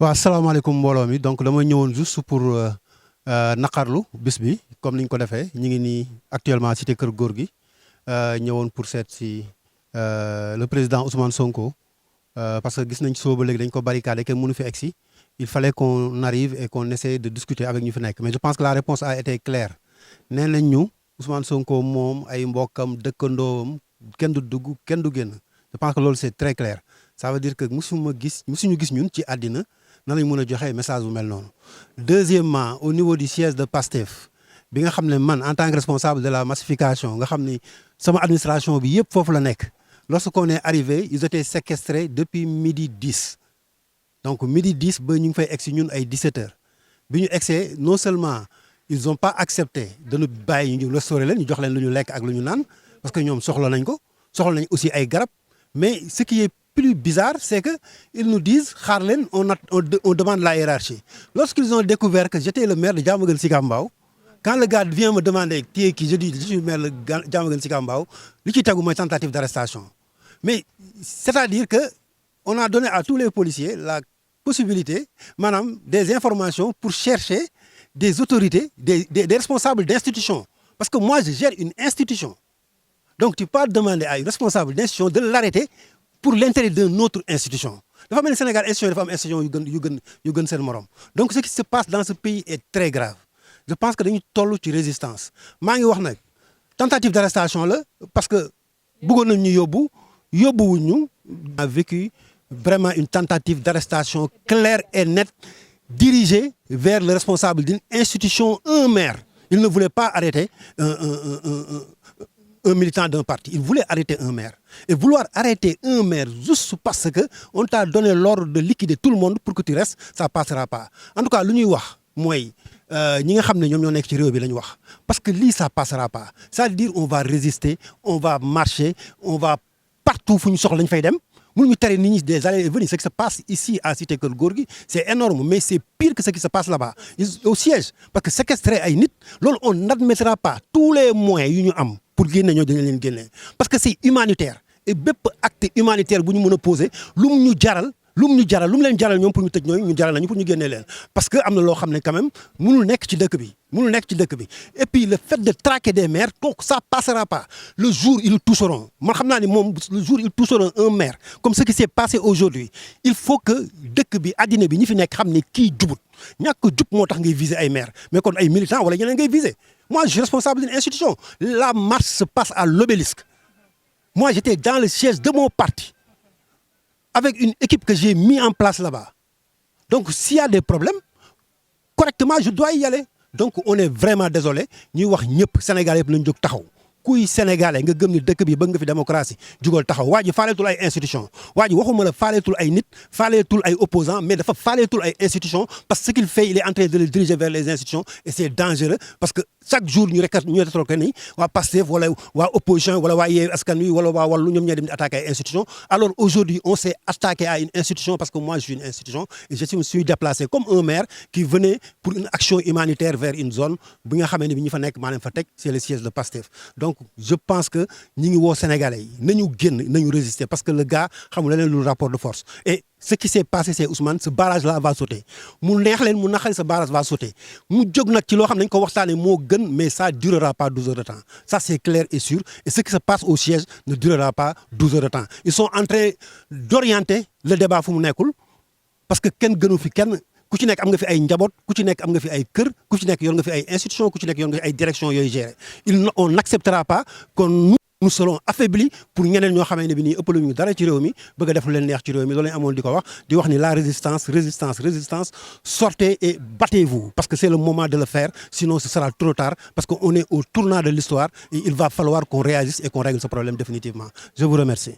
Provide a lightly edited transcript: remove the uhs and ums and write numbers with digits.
waaw salaamaaleykum mbooloo mi donc dama ñëwoon juste pour naqarlu bis bi comme ni ñu ko defee ñu ngi nii actuellement cité Kër Gorgui ñëwoon pour seet si le président Ousmane Sonko parce que gis nañ soo ba léegi dañ ko barricadé kenn mënu fi egg si il fallait qu'on arrive et qu'on essaie de discuter avec ñu fi nekk mais je pense que la réponse a été claire nee nañ ñu Ousmane Sonko moom ay mbokkam dëkkandoom kenn du dugg kenn du génn je pense que loolu c'est très clair ça veut dire que musuñu gis ñun ci àddina nan lañ mën a joxe message bu mel noonu. Deuxièmement au niveau du siège de PASTEF bi nga xam ne man en tant que responsable de la massification nga xam ni sama administration bi yëpp foofu la nekk lorsqu'on est arrivé ils étaient séquestrés depuis midi 10 donc midi 10 ba ñu ngi fay egg si ñun ay 17 heures bi ñu egsee non seulement ils ont pas accepté de nous bàyyi ñu restaurer leen ñu jox leen lu ñu lekk ak lu ñu naan parce que ñoom soxla nañ ko soxla nañ aussi ay garab mais ce qui est plus bizarre, c'est qu'ils nous disent Harlen, on demande la hiérarchie. Lorsqu'ils ont découvert que j'étais le maire de Diamaguène Sicap Mbao, quand le gars vient me demander qui est qui, je dis je suis le maire de Diamaguène Sicap Mbao, lui qui t'a une tentative d'arrestation. Mais c'est-à-dire que on a donné à tous les policiers la possibilité, madame, des informations pour chercher des autorités, des responsables d'institutions. Parce que moi, je gère une institution. Donc tu peux demander à une responsable d'institution de l'arrêter pour l'intérêt d'une autre institution. Dafa mel ni Sénégal institution dafa am institution yu gën seen morom donc ce qui se passe dans ce pays est très grave je pense que dañu toll ci résistance maa ngi wax nag tentative d'arrestation la parce que bëggoon nañ ñu yóbbuwuñ ñu. a vécu vraiment une tentative d'arrestation claire et nette dirigée vers le responsable d'une institution, un maire. Il ne voulait pas arrêter un militant d'un parti. Il voulait arrêter un maire. Et vouloir arrêter un maire juste parce qu'on t'a donné l'ordre de liquider tout le monde pour que tu restes, ça ne passera pas. En tout cas, ce que nous disons, parce que là, ça ne passera pas. Ça veut dire qu'on va résister, on va marcher, on va partout où nous sortons. Des allées et venues. Ce qui se passe ici à Cité Kër Gorgui, c'est énorme, mais c'est pire que ce qui se passe là-bas, au siège. Parce que séquestrer ay nit, on n'admettra pas tous les moyens pour gagner. Parce que c'est humanitaire. Et bépp acte humanitaire bu ñu mën a poser lu mu leen jaral ñoom pour ñu tëj ñu jaral nañu pour ñu génnee leen parce que am na loo xam ne quand même mënul nekk ci dëkk bi et puis le fait de traquer des maires donc ça passera pas le jour ils toucheront man xam naa ni moom le jour ils toucheront un maire comme ce qui s'est passé aujourd'hui il faut que dëkk bi àddina bi ñi fi nekk xam ne kii jubut ñàkk jub moo tax ngay viser ay maires mais kon ay militants wala ñeneen ngay viser moi je suis responsable d'une institution la marche se passe à l'obélisque. Moi, j'étais dans le siège de mon parti, avec une équipe que j'ai mis en place là-bas. Donc, s'il y a des problèmes, correctement, je dois y aller. Donc, on est vraiment désolé. Nous sommes Sénégalais pour nous kuy sénégalais nga gëm ni dëkk bi bëgg nga fi démocratie jugal taxaw waa ji faaleetul ay institution waa ji waxuma la faaleetul ay nit faaleetul ay opposants mais dafa faaleetul ay institution parce que ce qu'il fait il est en train de le diriger vers les institutions et c'est dangereux parce que chaque jour ñu rétorqué ni waa Pastef wala waa opposition wala waa Yewwi Askan Wi wala waa Wallu ñoom ñoo dem di attaquer ay institution alors aujourd'hui on s'est attaqué à une institution parce que moi je suis une institution et je me suis déplacé comme un maire qui venait pour une action humanitaire vers une zone bi nga xamee ne bi ñu fa nekk maa leen fa teg c'est le siège de Pastef donc je pense que ñi ngi woo Sénégalais yi nañu génn nañu résister parce que le gars xamul leneen lu rapport de force et ce qui s'est passé c'est Ousmane ce barrage là va sauter mu neex leen mu naqari ce barrage va sauter mu jóg nag ci loo xam ne dañ ko waxtaanee moo gën mais ça durera pas 12 heures de temps ça c'est clair et sûr et ce qui se passe au siège ne durera pas 12 heures de temps ils sont en train d'orienter le débat fu mu nekkul parce que kenn gënu fi kenn ku ci nekk am nga fi ay njaboot ku ci nekk am nga fi ay kër ku ci nekk yor nga fi ay institutions ku ci nekk yor nga fi ay directions yooyu gérer on n'acceptera pas que nous serons affaiblis pour ñeneen ñoo xamee ne bi nii ëppaluñu dara ci réew mi bëgg a def lu leen neex ci réew mi loolu lañ amoon di ko wax ni la résistance sortez et battez-vous parce que c'est le moment de le faire sinon ce sera trop tard parce que on est au tournant de l'histoire et il va falloir qu'on réagisse et qu'on règle ce problème définitivement je vous remercie.